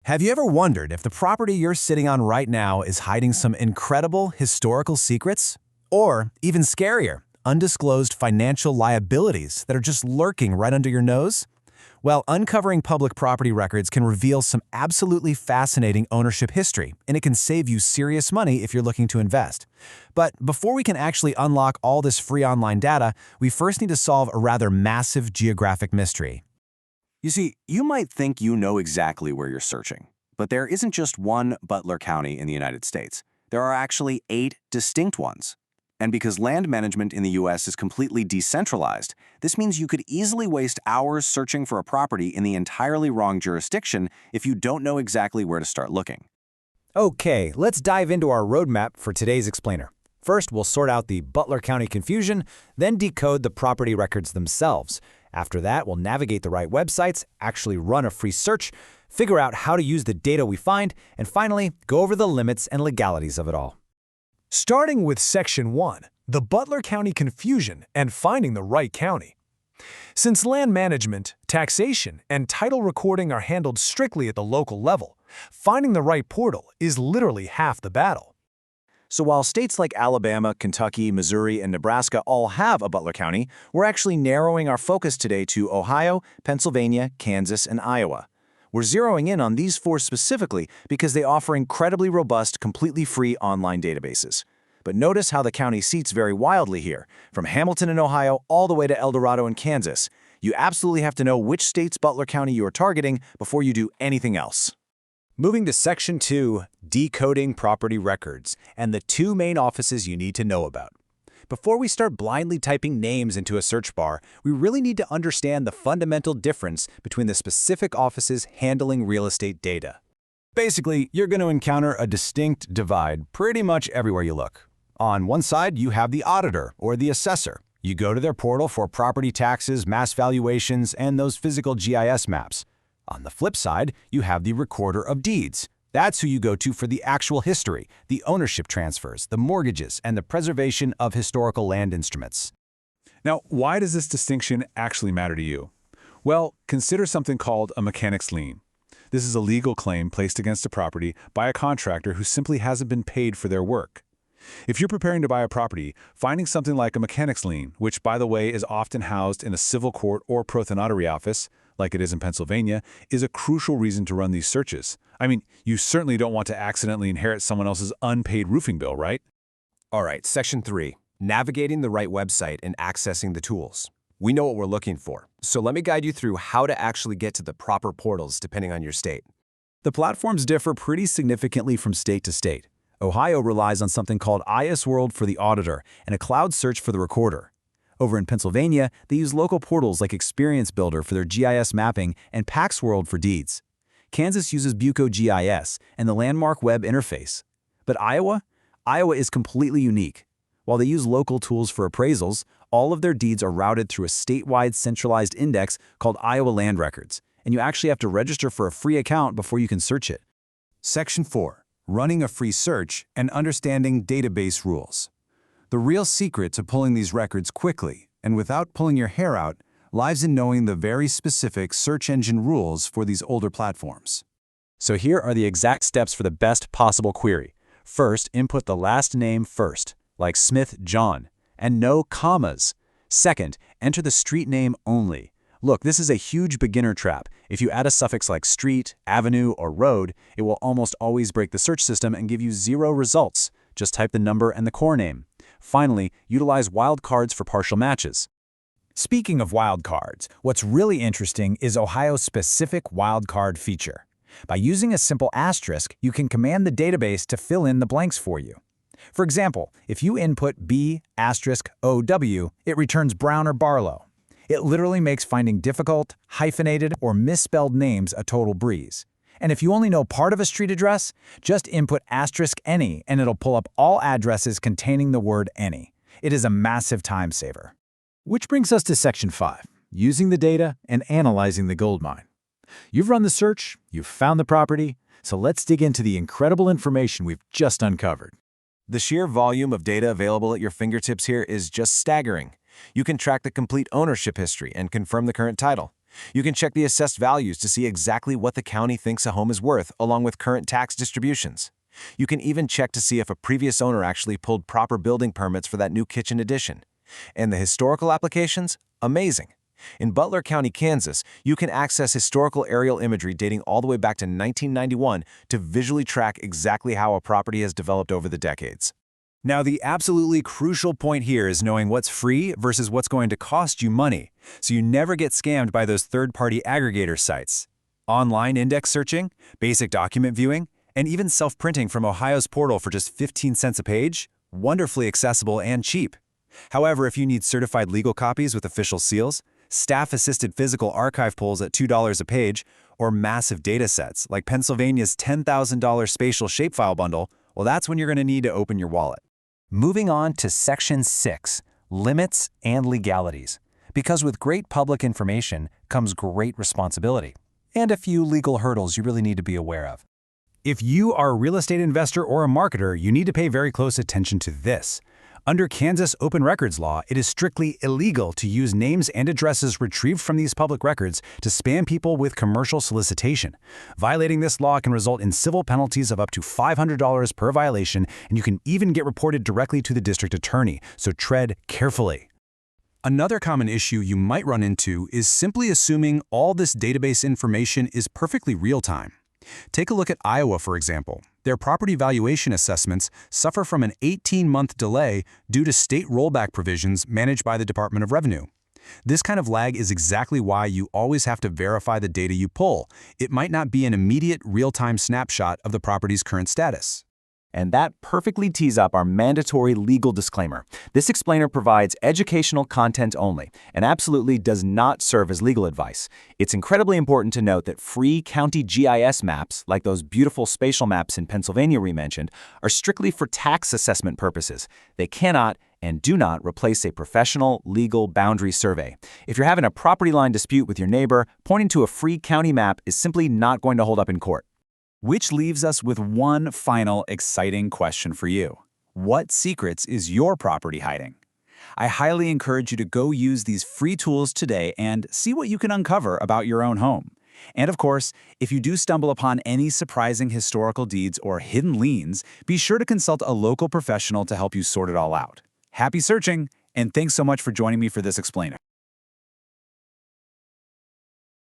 Have you ever wondered if the property you're sitting on right now is hiding some incredible historical secrets? Or, even scarier, undisclosed financial liabilities that are just lurking right under your nose? Well, uncovering public property records can reveal some absolutely fascinating ownership history, and it can save you serious money if you're looking to invest. But before we can actually unlock all this free online data, we first need to solve a rather massive geographic mystery. You see, you might think you know exactly where you're searching, but there isn't just one Butler County in the United States. There are actually 8 distinct ones. And because land management in the U.S. is completely decentralized, this means you could easily waste hours searching for a property in the entirely wrong jurisdiction if you don't know exactly where to start looking. Okay, let's dive into our roadmap for today's explainer. First, we'll sort out the Butler County confusion, then decode the property records themselves. After that, we'll navigate the right websites, actually run a free search, figure out how to use the data we find, and finally, go over the limits and legalities of it all. Starting with Section 1, the Butler County confusion and finding the right county. Since land management, taxation, and title recording are handled strictly at the local level, finding the right portal is literally half the battle. So while states like Alabama, Kentucky, Missouri, and Nebraska all have a Butler County, we're actually narrowing our focus today to Ohio, Pennsylvania, Kansas, and Iowa. We're zeroing in on these 4 specifically because they offer incredibly robust, completely free online databases. But notice how the county seats vary wildly here, from Hamilton in Ohio all the way to El Dorado in Kansas. You absolutely have to know which state's Butler County you are targeting before you do anything else. Moving to Section 2, decoding property records, and the 2 main offices you need to know about. Before we start blindly typing names into a search bar, we really need to understand the fundamental difference between the specific offices handling real estate data. Basically, you're going to encounter a distinct divide pretty much everywhere you look. On one side, you have the auditor or the assessor. You go to their portal for property taxes, mass valuations, and those physical GIS maps. On the flip side, you have the recorder of deeds. That's who you go to for the actual history, the ownership transfers, the mortgages, and the preservation of historical land instruments. Now, why does this distinction actually matter to you? Well, consider something called a mechanic's lien. This is a legal claim placed against a property by a contractor who simply hasn't been paid for their work. If you're preparing to buy a property, finding something like a mechanic's lien, which, by the way, is often housed in a civil court or prothonotary office, like it is in Pennsylvania, is a crucial reason to run these searches. I mean, you certainly don't want to accidentally inherit someone else's unpaid roofing bill, right? All right, Section 3, navigating the right website and accessing the tools. We know what we're looking for, so let me guide you through how to actually get to the proper portals depending on your state. The platforms differ pretty significantly from state to state. Ohio relies on something called ISWorld for the auditor and a cloud search for the recorder. Over in Pennsylvania, they use local portals like Experience Builder for their GIS mapping and PaxWorld for deeds. Kansas uses Buco GIS and the Landmark Web interface. But Iowa is completely unique. While they use local tools for appraisals, all of their deeds are routed through a statewide centralized index called Iowa Land Records, and you actually have to register for a free account before you can search it. Section 4, running a free search and understanding database rules. The real secret to pulling these records quickly and without pulling your hair out lies in knowing the very specific search engine rules for these older platforms. So here are the exact steps for the best possible query. First, input the last name first, like Smith John, and no commas. Second, enter the street name only. Look, this is a huge beginner trap. If you add a suffix like street, avenue, or road, it will almost always break the search system and give you 0 results. Just type the number and the core name. Finally, utilize wildcards for partial matches. Speaking of wildcards, what's really interesting is Ohio's specific wildcard feature. By using a simple asterisk, you can command the database to fill in the blanks for you. For example, if you input B*OW, it returns Brown or Barlow. It literally makes finding difficult, hyphenated, or misspelled names a total breeze. And if you only know part of a street address, just input *any and it'll pull up all addresses containing the word any. It is a massive time saver. Which brings us to Section 5, using the data and analyzing the goldmine. You've run the search, you've found the property, so let's dig into the incredible information we've just uncovered. The sheer volume of data available at your fingertips here is just staggering. You can track the complete ownership history and confirm the current title. You can check the assessed values to see exactly what the county thinks a home is worth, along with current tax distributions. You can even check to see if a previous owner actually pulled proper building permits for that new kitchen addition. And the historical applications? Amazing. In Butler County, Kansas, you can access historical aerial imagery dating all the way back to 1991 to visually track exactly how a property has developed over the decades. Now, the absolutely crucial point here is knowing what's free versus what's going to cost you money, so you never get scammed by those third-party aggregator sites. Online index searching, basic document viewing, and even self-printing from Ohio's portal for just 15 cents a page, wonderfully accessible and cheap. However, if you need certified legal copies with official seals, staff-assisted physical archive pulls at $2 a page, or massive data sets like Pennsylvania's $10,000 spatial shapefile bundle, well, that's when you're going to need to open your wallet. Moving on to Section 6, Limits and Legalities. Because with great public information comes great responsibility, and a few legal hurdles you really need to be aware of. If you are a real estate investor or a marketer, you need to pay very close attention to this. Under Kansas open records law, it is strictly illegal to use names and addresses retrieved from these public records to spam people with commercial solicitation. Violating this law can result in civil penalties of up to $500 per violation, and you can even get reported directly to the district attorney, so tread carefully. Another common issue you might run into is simply assuming all this database information is perfectly real-time. Take a look at Iowa, for example. Their property valuation assessments suffer from an 18-month delay due to state rollback provisions managed by the Department of Revenue. This kind of lag is exactly why you always have to verify the data you pull. It might not be an immediate, real-time snapshot of the property's current status. And that perfectly tees up our mandatory legal disclaimer. This explainer provides educational content only and absolutely does not serve as legal advice. It's incredibly important to note that free county GIS maps, like those beautiful spatial maps in Pennsylvania we mentioned, are strictly for tax assessment purposes. They cannot and do not replace a professional legal boundary survey. If you're having a property line dispute with your neighbor, pointing to a free county map is simply not going to hold up in court. Which leaves us with one final exciting question for you. What secrets is your property hiding? I highly encourage you to go use these free tools today and see what you can uncover about your own home. And of course, if you do stumble upon any surprising historical deeds or hidden liens, be sure to consult a local professional to help you sort it all out. Happy searching, and thanks so much for joining me for this explainer.